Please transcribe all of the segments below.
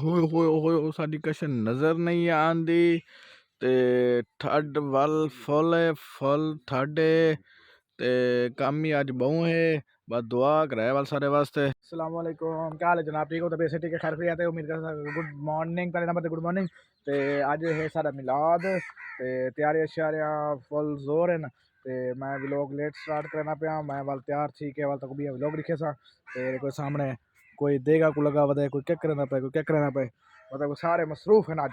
होए होए होए होए साडी कशन नज़र नहीं आंदी ते ठड वल फुल ठड ते काम ही अज बहु है बस दुआ कराए वाल सारे वास्ते। अस्सलाम वालेकुम, क्या हाल है जनाब? ठीक हो? तो बेसे ठीक है, खैर फ्री आते उम्मीद करता गुड मॉर्निंग, पहले नंबर ते गुड मॉर्निंग। ते अज है सारा मिलाद ते तैयारियां श्यारियां फुल जोर हैं ते मैं व्लॉग लेट स्टार्ट करना पाया। मैं वाल तैयार थी के वाल तक भी व्लॉग लिखे सा ते कोई सामने कोई देगा को लगा वदे कोई क्या करना पे कोई क्या करना पे, मतलब सारे मसरूफ हैं अज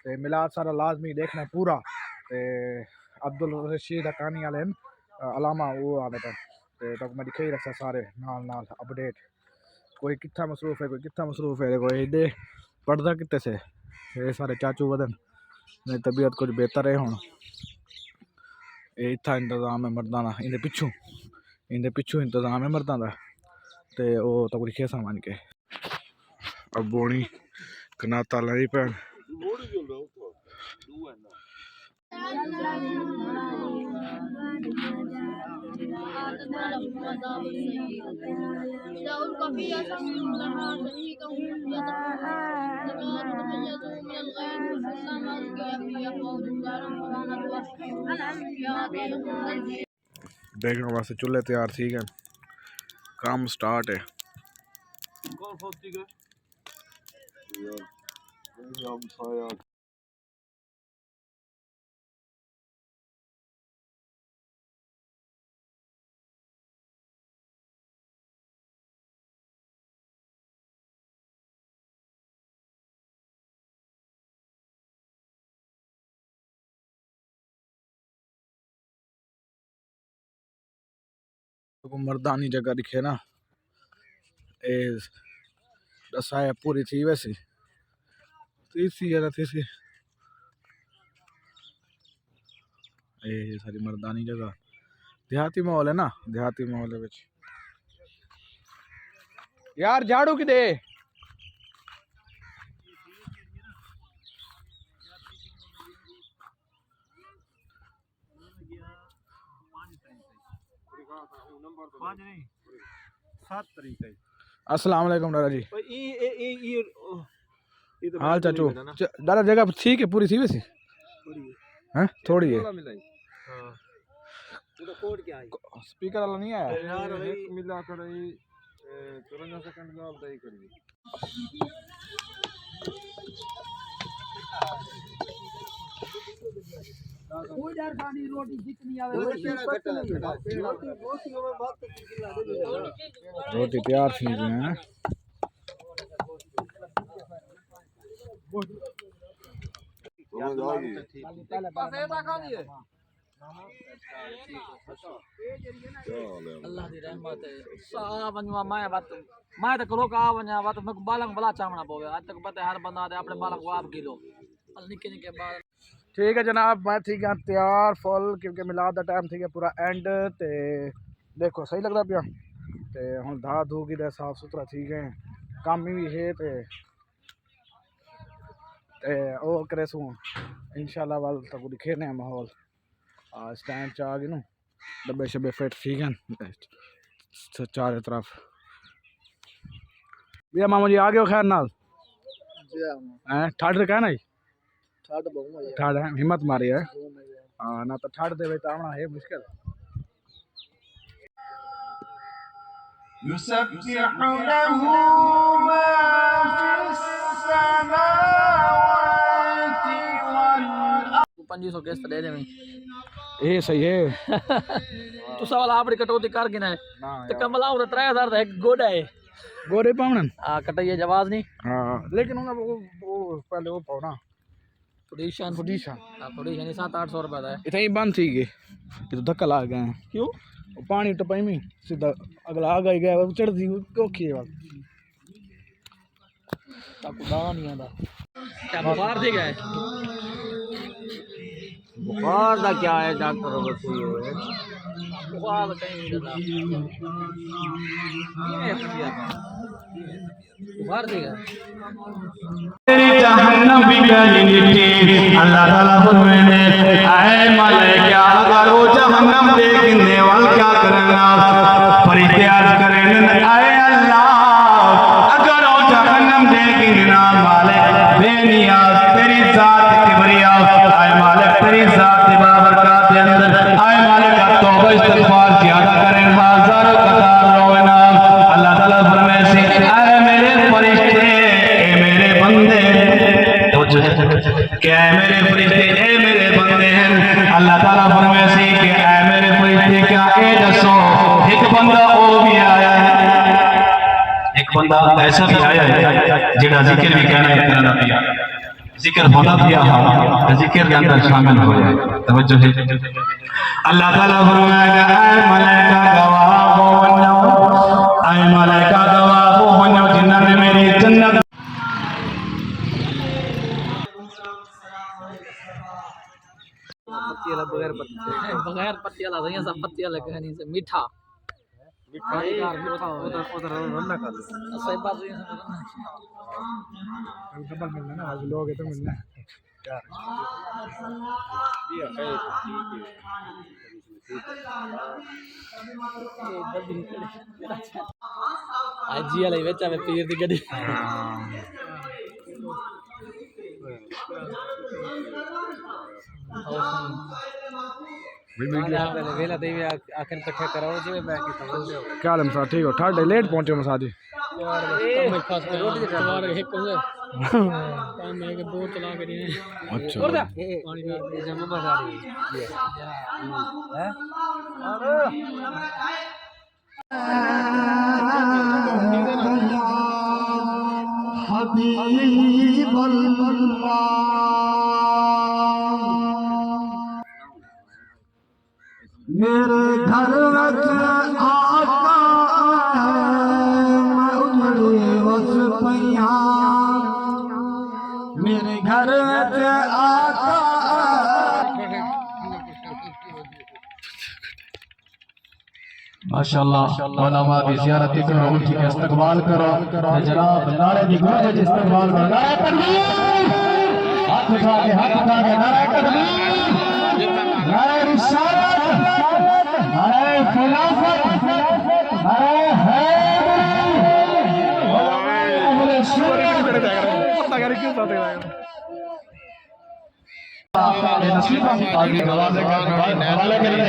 ते मिलाद सारा लाजमी देखना पूरा। ते अब्दुल रशीद हकानी वाले अलामा वो आदत है ते तक मैं दिखे ही रखा सारे नाल नाल अपडेट, कोई कितना मसरूफ है कोई कितना मसरूफ है। कोई दे पढ़दा कितने से ये सारे चाचू वदन मेरी तबीयत कुछ बेहतर है हुण। ये इतना इंतजाम है मर्दां दा, इंदे पिछू इंतजाम है मर्दां दा ते ओ तक लिखे सामान के अब बोनी कनाता लाई पैन। देखने वास्ते चूल्हे तैयार ठीक है, काम स्टार्ट है। तो मर्दानी जगह दिखे ना ए दसाया पूरी थी वैसी तीसरी है तीसरी ये सारी मर्दानी जगह देहाती माहौल है ना, देहाती माहौल है यार झाड़ू कि दे अस्सलाम वालेकुम दादा जी। हाल चाचू दादा जगह ठीक है पूरी थी वैसी हैं थोड़ी है स्पीकर वाला नहीं है यार मिला कर 54 सेकंड का अब दई करिए। रोटी तैयार थी हैं अल्लाह दी रहमत है सा वनवा मैं तो करो का वन्या बात मैं बालंग बला चावना पोवे आज तक पता है हर बंदा दे अपने बालंग को आप किलो निके निके बाल। ठीक है जनाब, मैं थी गया तैयार फुल क्योंकि मिलाद का टाइम थी गया पूरा एंड ते देखो सही लगता पिया ते हुण धा धू की साफ सुथरा थी गए काम भी है ते ओ करे सू इंशाल्लाह वाल तक दिखे ने माहौल स्टैंड च आ गए ना डब्बे शब्बे फिट ठीक है चारों तरफ। भैया मामा जी आ गए हो खैर नाल ठाड़ कहना ही ठाड़ है हिम्मत मारी है हाँ ना तो ठाड़ दे तो आना है मुश्किल। पंजी सौ किस्त दे दे ये सही है तू सवाल आपड़ी कटौती कर गिना तो कमला उधर 3000 का एक गोड़ा है गोरे पावनन कटाइए जवाब नहीं हाँ लेकिन वो पहले वो पाओ ना पोजीशन पोजीशन 700-800 रुपए का है इतना ही बंद थी गए ये तो धक्का लग गए क्यों पानी टपाई में सीधा अगला आ गई गया चढ़ दी औखी है तक दाना नहीं आंदा क्या बुखार थी गए बुखार का क्या है डॉक्टर बताइए बुखार कहीं बुखार थी गए जहन्नम भी नहीं अल्लाह ताला फरमाने आए मलाइका अगर वो जहन्नम देखने वाला क्या करना फरियाद करें आए अल्लाह अगर वो जहन्नम देखने ना बेनियाज तेरी जात किबरिया आए मालिक तेरी जात बाबरकत के अंदर आए मालिक तौबा इस्तिगफार ज्यादा करें हजारों कतार रोना अल्लाह ताला फरमाए से आए मेरे फरिश्ते ए मेरे बंदे तो जो है क्या है मेरे फरिश्ते ए मेरे बंदे हैं अल्लाह ताला फरमाए से कि ए मेरे फरिश्ते क्या ए दसो एक बंदा ओ भी आया है एक बंदा ऐसा भी आया है जेड़ा जिक्र भी कहना करना पिया जिक्र होना पिया हां जिक्र के अंदर शामिल हो जाए तवज्जो है अल्लाह ताला फरमाएगा ऐ मलाइका गवाह हो बनो ऐ मलाइका गवाह हो बनो जिन्हां ने मेरी जन्नत बगैर पत्ती वाला सही सब पत्ती वाला कहनी से मीठा उधर रन्ना का सही बात है डबल मिलना ना आज लोग तो मिलना यार आज जी वाले बेचा में पीर दी गड्डी वेला देवी आखिर इकट्ठे कराओ जी मैं की समझ क्या हाल है ठीक हो थर्ड लेट पहुंचे मसाजी रोटी खा एक को काम में के दो चला के दिए अच्छा पानी में जमा बजा रही है हबीब अल्लाह मेरे घर में आका मैं उजड़ी वस पैया मेरे घर में आका माशाअल्लाह उलमा की ज़ियारत करो उनकी इस्तकबाल करो जनाब नारे की गूंज इस्तकबाल करो नारे तकबीर हाथ उठा के नारे तकबीर नारे रिसालत नारे खिलाफत नारे हैदरी नसीबा की आगे नवाज़े का हवाले करें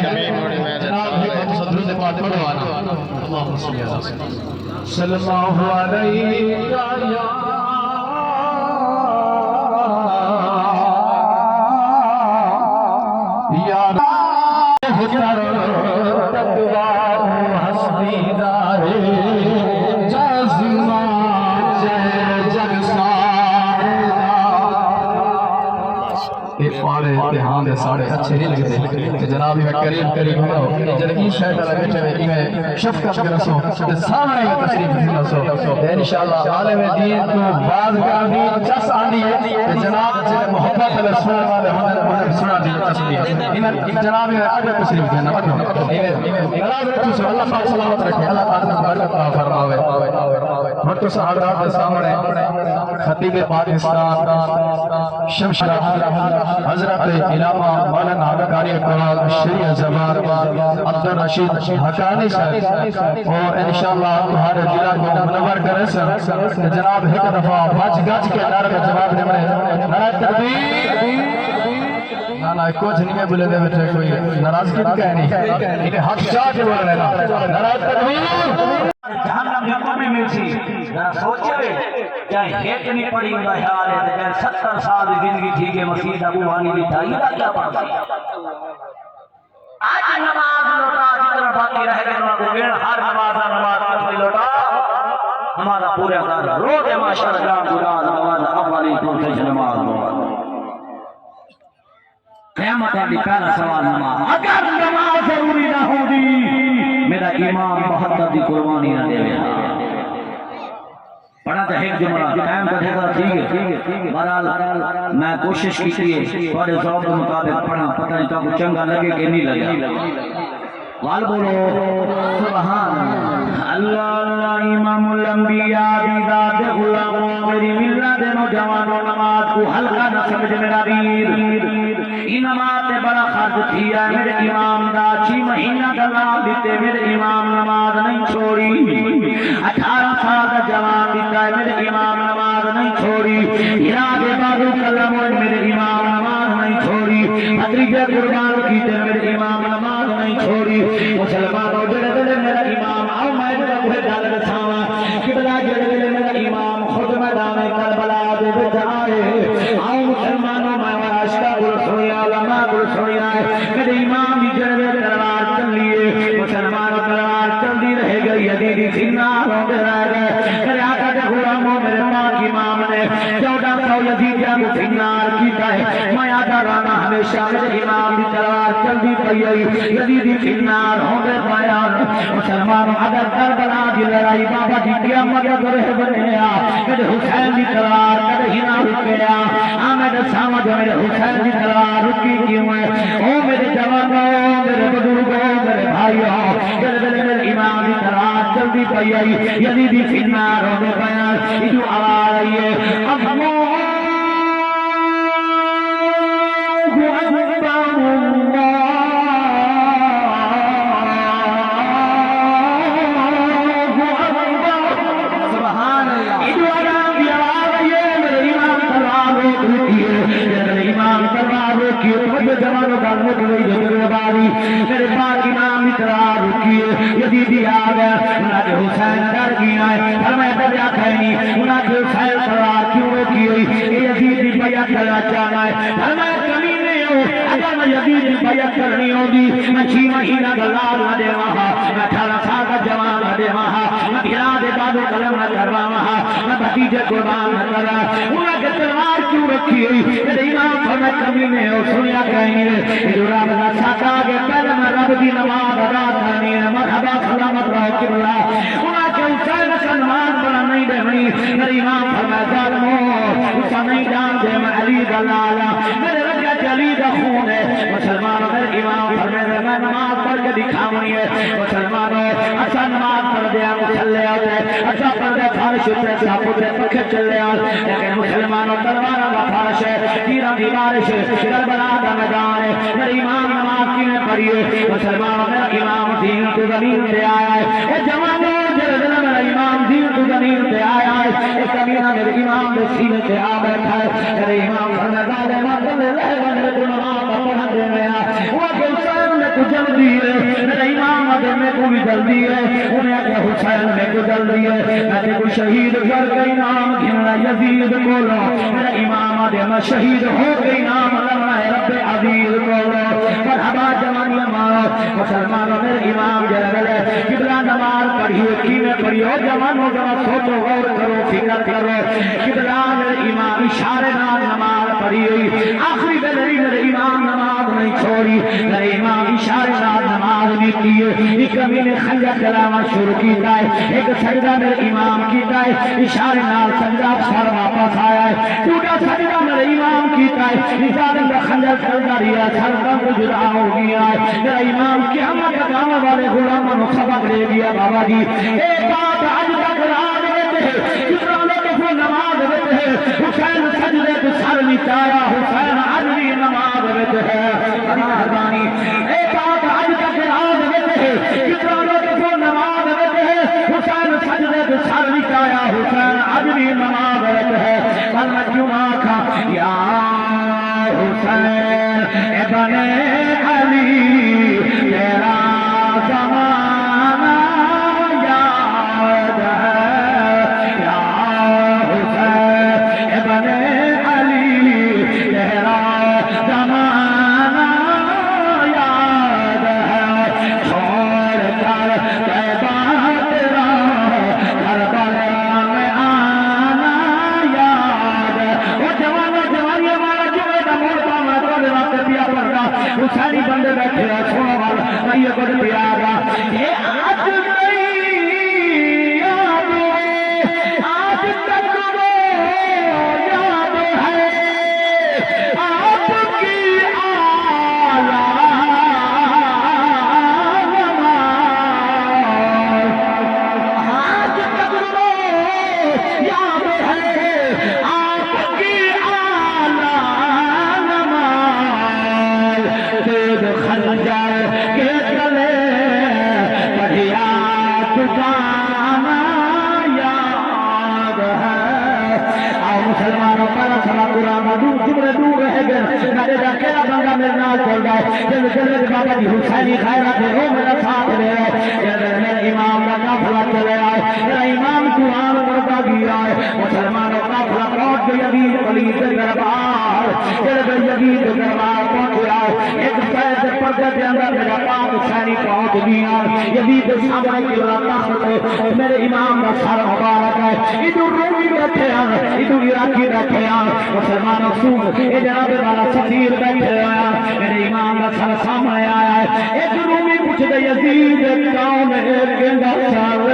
जनाब सदर से पाठ पढ़वाना अल्लाहुम्मा सल्ली अला सल्लल्लाहु अलैहि या हुजर तकवा हस्बी दारे जाज़िमा जग पाड़े ध्यान दे साड़े अच्छे नहीं लगते जनाब में करीब करीब हो जल्दी शहर वाला बैठे हुए इन्हें शफकत के रसो ते सामने में तशरीफ रसो इंशाअल्लाह आलम दीन को बाज का भी चस आंदी है जनाब से मोहब्बत वाले सुनने वाले हमारे सुना दी तशरीफ इन जनाब में आगे तशरीफ देना मत जनाब रखो सो अल्लाह पाक सलामत रखे अल्लाह पाक बरकत अता फरमावे मत सहारा के सामने खतीब पाकिस्तान शमशाद हजरत इलामा मौलाना कारी कमाल श्री जबार अब्दुल रशीद हकानी साहब और इंशाअल्लाह तुम्हारे जिला को मुनव्वर करे जनाब एक दफा बच गज के नारे का जवाब दे नारे तकबीर ना कुछ नहीं में बोले दे बैठे कोई नाराजगी का नहीं इन्हें हक चाह के बोल रहे नारे तकबीर जहन्नम जन्नत में मिलसी जरा सोचे क्या एक नहीं पड़ी उनका ख्याल है तो 70 साल की जिंदगी थी के मसीह अबू हानी दी था ये क्या बात है आज नमाज लौटा जितना बाकी रह गए ना गुण हर नमाज में लौटा नमाज पूरा कर रोज माशाअल्लाह गुलाम नमाज अव्वली तो से नमाज क़यामत का पहला सवाल नमाज अगर नमाज जरूरी ना होती मेरा इमाम बहत्तर दी कुर्बानी ना देवे पढ़ा तो एक जुमला टाइम तो ठेका ठीक है बहरहाल मैं कोशिश की है थोड़े ज़ौक़ के मुताबिक पढ़ा पता नहीं तो चंगा लगे कि नहीं लगे वाल बोलो सुभान अल्लाह इमामुल अंबिया बिजात गुलाम मेरी मिल्लत नौजवानों नमाज को हल्का न समझ मेरा वीर नमाज ते बड़ा खर्च किया मेरे इमाम दा 6 महीना का नाम दिते मेरे इमाम नमाज नहीं छोड़ी 18 साल का जवान दिता मेरे इमाम नमाज नहीं छोड़ी इरादे कलम मेरे इमाम नमाज नहीं छोड़ी भतीजे कुर्बान की मेरे इमाम नमाज नहीं छोड़ी मुसलमानों जड़े जड़े मेरा इमाम आओ मैं कोई गल दसावा किबला जड़े जड़े मेरा इमाम खुद मैदान करबला दे विच आए आओ मुसलमानों मैं आशिका को सुनिया उलमा को सुनिया मेरे इमाम की जड़े तलवार चली मुसलमानों तलवार चलती रह गई यदीदी सीना रोंदे रह गए मेरे आका के गुलामों मेरे पाक इमाम ने 1400 यजीदिया को सिंगार कीता है मैं आका राना हमेशा मेरे इमाम की तलवार चलती पई यजीदी सिंगार होंदे पाया मुसलमानों अगर करबला की लड़ाई बाबा की क़यामत करे बनया मेरे हुसैन की तलवार कदे ना रुकया आ मेरे समझ मेरे हुसैन की तलवार रुकी क्यों है ओ मेरे जवानों मेरे बुजुर्गों मेरे भाइयों मेरे इमाम की तलवार चलती पई यजीदी सिंगार होंदे पाया इदु आवाज आई है अल्लाहु जवानों का मेरे पाक इमाम की तलवार रुकी यजीदी आ गया उन्होंने हुसैन डर गया है फरमाया दरिया खैनी उन्होंने हुसैन तलवार क्यों रोकी हुई यजीदी बैत करना चाहना है फरमाया कमीने हो अगर मैं यजीदी बैत करनी होगी मैं 6 महीना का लाल न देवा मैं 18 साल का जवान न देवा मैं गिरा दे दादो कलम न करवा मैं भतीजे कुर्बान न करा उन्होंने तलवार क्यों रखी हुई मेरे इमाम फरमाया कमीने हो सुनिया कहेंगे रब का साका के पहले मैं रब की नमाज अदा करनी है मरहबा सलामत रहो किबला उन्होंने हुसैन का नमाज पढ़ा नहीं देनी मेरे इमाम फरमाया जालिमो उसका नहीं जानते मैं अली का लाला मेरे रजा अली का खून है मुसलमानों मेरे इमाम फरमाया मैं नमाज पढ़ के दिखावनी है मुसलमानों अच्छा नमाज पढ़ दिया मुसल्ले आते अच्छा पढ़ दे फारिश उतरे सापुत पखे चले आ लेकिन मुसलमानों तलवार का फारिश है तीरा की बारिश करबला का मैदान है मेरे इमाम नमाज की में पढ़ी है मुसलमानों मेरा इमाम दीन को जमीन पे आया है ए जवानों जरा मेरा इमाम दीन को जमीन पे आया है ए कमीना मेरे इमाम के सीने पे आ बैठा है मेरे इमाम फरमाया दे मतलब ले बंदे को नमाज पढ़ा दे मेरा वो के हुसैन में को जल्दी है मेरे इमाम अदे में को भी जल्दी है उन्हें के हुसैन में को जल्दी है मैं को शहीद कर के इनाम गिनना यजीद बोलो मेरा इमाम अदे में शहीद हो के इनाम लगा है रब्बे अजीज बोलो मरहबा जवानियां मारो मुसलमानों मेरे इमाम जरगले किबला नमाज पढ़िए की में पढ़ियो जवानों जरा सोचो गौर करो फिक्र करो किबला मेरे इमाम इशारे नाल नमाज पढ़िए आखिरी मेरे इमाम नमाज नहीं छोड़ी मेरे इमाम इशारे नाल नमाज नहीं किए एक मैंने खंजर चलाना शुरू किया है एक सजदा मेरे इमाम कीता है इशारे नाल सजदा सर वापस आया है टूटा सजदा मेरे इमाम कीता है इशारे का खंजर चलता रहा सर कब जुदा हो गया है मेरा इमाम क़यामत का गाँव वाले गुलामों को सबक दे दिया बाबा जी एक बात आज तक याद रहते हैं कितना लोग को नमाज देते हैं हुसैन सजदे पे सर निचाया हुसैन आज भी नमाज देते हैं मेहरबानी एक बात आज तक याद रहते हैं कितना लोग को नमाज देते हैं हुसैन सजदे पे सर निचाया हुसैन आज भी नमाज देते हैं कल क्यों आखा या हुसैन इब्ने अली तेरा ज़माना याद है या हुसैन इब्ने अली तेरा ज़माना याद है छोड़ कर तैबा तेरा करबला में आना याद वो जवानों जवानियां मारा जुए दा मोटा मैं तोड़े वास्ते पिया पड़दा हुसैनी बंदे बैठे हैं छोड़ो वाला नहीं ये कुछ पिया गया ये आज नहीं याद आज तक वो याद है आपकी आला आज तक वो याद है आपकी आला नमाज तेज खंजर के तले दूर जुमरे दूर रह गए मेरे अकेला बंदा मेरे नाल चल गए जब जल्द बाबा जी हुसैनी खैरा थे वो मेरा साथ दे जब मेरे इमाम का काफिला चले आए मेरा इमाम कुरान पढ़ता गया है मुसलमानों का काफिला पहुंच गया यजीद वलीद के दरबार जब यजीद के दरबार पहुंचा एक पैर पर्दे के अंदर मेरा पाक हुसैनी पहुंच गया यजीद के सामने के तख्त मेरे इमाम का सर मुबारक है इधर रोमी बैठे हैं इधर इराकी बैठे हैं मुसलमानों सुन ये जनाब वाला सफीर बैठे हैं मेरे इमाम का सर सामने आया है एक रोमी पूछ गए यजीद कौन है कहंदा सर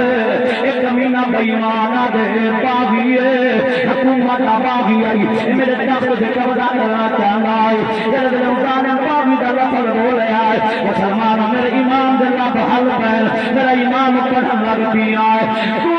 एक कमीना बेईमाना दे बागी है हुकूमत बागी आई मेरे तख्त से कब्जा करना चाहता है जब लौटाने बागी का लफ्ज बोले आए मुसलमान मेरे इमाम दे रब हल पे मेरा इमाम पढ़न लग पिया है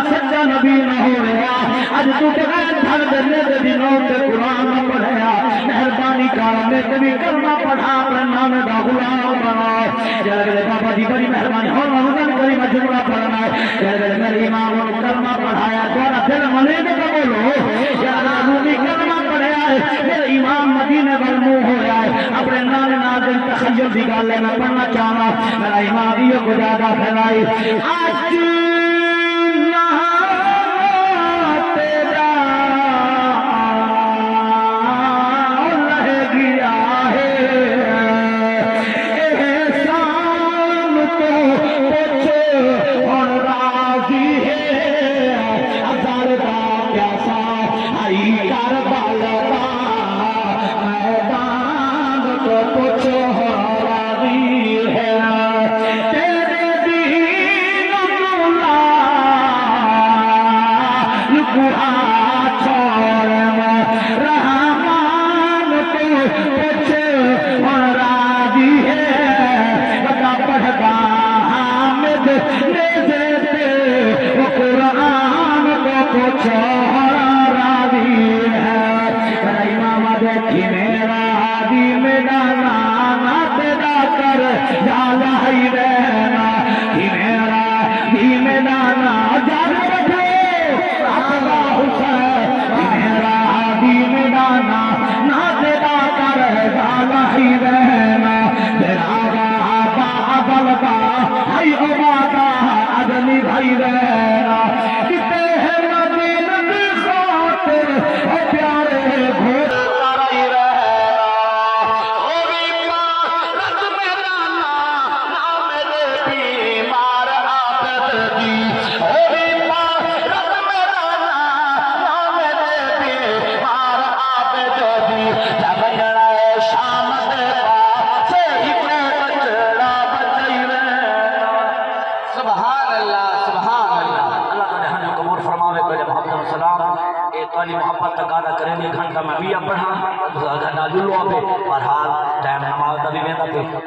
सच्चा नबी न हो रहा अज तू बगैर धर देने दे दिनों ते कुरान न पढ़या मेहरबानी कर मैं कभी कलमा पढ़ा अपने नाम दा गुलाम बना जय बाबा जी बड़ी मेहरबानी हो रमजान करी मैं जुमला पढ़ना जय मेरे इमाम ने कलमा पढ़ाया द्वारा दिल मने तो बोलो जय रूमी कलमा पढ़या मेरे इमाम मदीने वाल मुंह हो रहा है अपने नाल नाल दिन तखय्युल दी गल मैं पढ़ना चाहना मेरा इमाम ये को ज्यादा फैलाई आज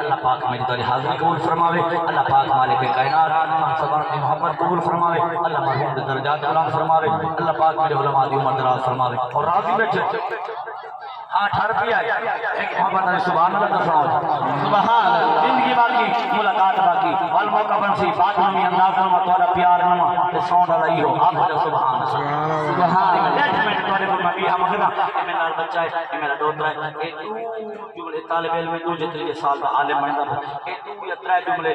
अल्लाह पाक मेरी तेरी हाज़िरी कबूल फरमावे अल्लाह पाक मालिक कायनात हम सबर की मोहब्बत कबूल फरमावे अल्लाह मरहूम के दर्जात बुलंद फरमावे अल्लाह पाक मेरे उलमा दी उम्र दराज फरमावे और राज़ी बैठे हां ठहर पिया एक मोहब्बत सुभान अल्लाह का सुभान अल्लाह जिंदगी बाकी मुलाकात बाकी वल मौका पाबंद सी बात में अंदाज में तोरा प्यार नुमा ते सौंड वाला ही हो आप बोलो सुभान अल्लाह सुभान अल्लाह मैं तोरे को मैं भी हम मगना मैं नाल बच्चा है मेरा दोस्त है जुमले तालिब इल्म में 2 साल का आलिम बनदा ए तू या 3 जुमले ए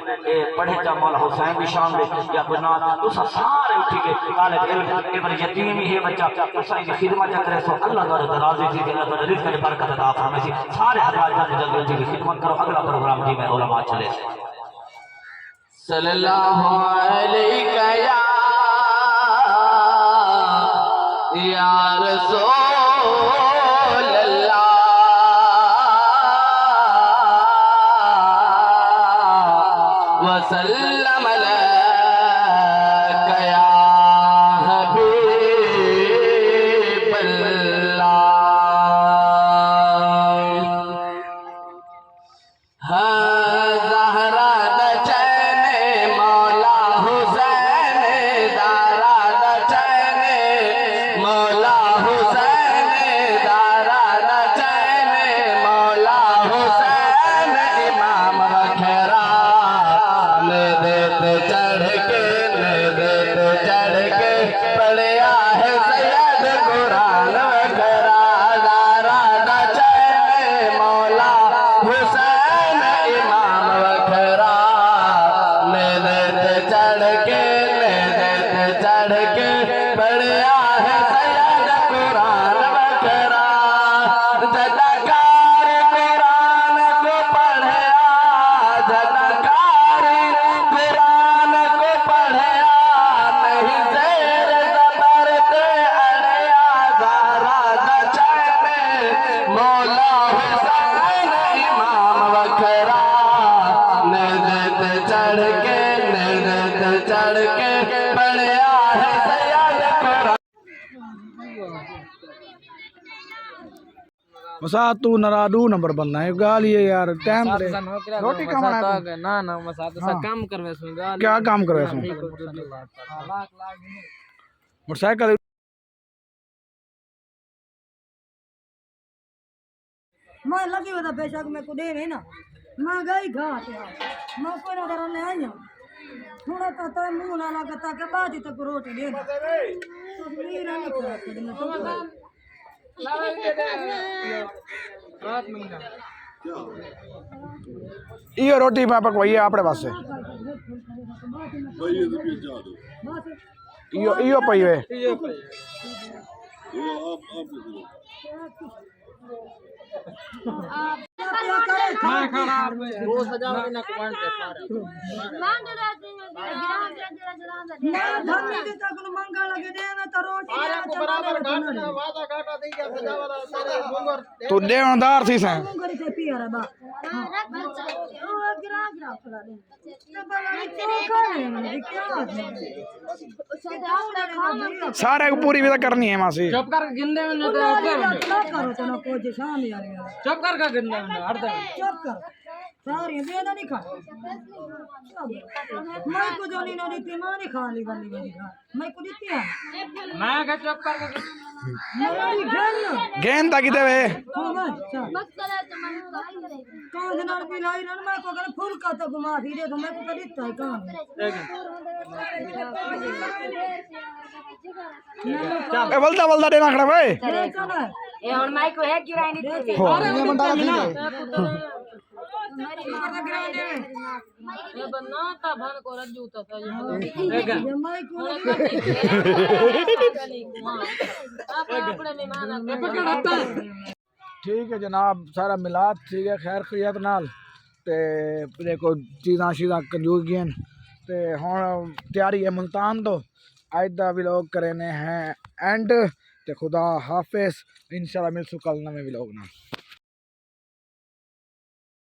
पढ़े जा मौला हुसैन की शान दे या गुना तू सारे उठी के तालिब इल्म के पर यतीम ही है बच्चा उसकी खिदमत करे सो अल्लाह ताला राजी थी अल्लाह ताला रिज़्क़ में बरकत अता फरमाए सी सारे हजरात जल्दी जल्दी खिदमत करो अगला प्रोग्राम जी में उलमा चले से सल्लल्लाहु अलैहि या रसूल अल्लाह वसल्लम अलैका या हबीब अल्लाह ज़हरा द चैने मौला हुसैन ज़हरा द चैने मौला हुसैन ज़हरा द चैने मौला हुसैन इमाम वखरा ने देते चढ़ के पढ़िया है सैयद कुरान वखरा ज़हरा द चैने मौला हुसैन इमाम वखरा ने देते चढ़ के बढ़िया है सैयद कुरान वखरा जदकार कुरान को पढ़या जदकार कुरान को पढ़या नहीं शेर ज़बर ते अड़या ज़हरा द चैने मौला हुसैन इमाम वखरा ने देते चढ़ के बढ़िया है सैयद कुरान मसा तू नरादू नंबर बनना है गाल ये यार टाइम दे रोटी कमाना है ना ना मसा तो सब काम करवे सु क्या काम कर रहे हो मोटरसाइकिल मैं लगी हुआ था बेशक मैं को दे नहीं ना मैं गई घाट मैं कोई ना करने आई हूँ थोड़ा तो मुंह ना लगता के बाद ही तक रोटी दे तो मेरा नहीं खराब कर देना ये रोटी में पकवाई है अपने पास यो पई है तू देवदार थी से सारे को पूरी विदा करनी है मासी चुप कर गिंदे में चुप कर का गिंदे में हर दे चुप कर सारी बेदा नहीं खा मैं को जो नहीं दी मां नहीं खा ली वाली वाली खा मैं को देती है मैं का चुप कर का मेरी गेंद गेंद ताकि देवे मत करे तो मन कौन दिनार पिलाई रन मैं को कर फूल का तो घुमा फिरे तो मैं को देता है काम ए बलदा बलदा देना खड़ा भाई ए और माइक को है क्यों नहीं दे अरे ये बंदा ये बन्ना था भन को रज्जू था ये माइक को अपने मेहमान ठीक है जनाब सारा मिलाद ठीक है खैर खैरियत नाल ते देखो चीज़ां शीज़ां कंजूस गईन ते हुण तैयारी है मुल्तान तो अज दा व्लॉग करने हैं एंड ते खुदा हाफिज़ इंशाल्लाह मिलसू कल नवे व्लॉग नाल।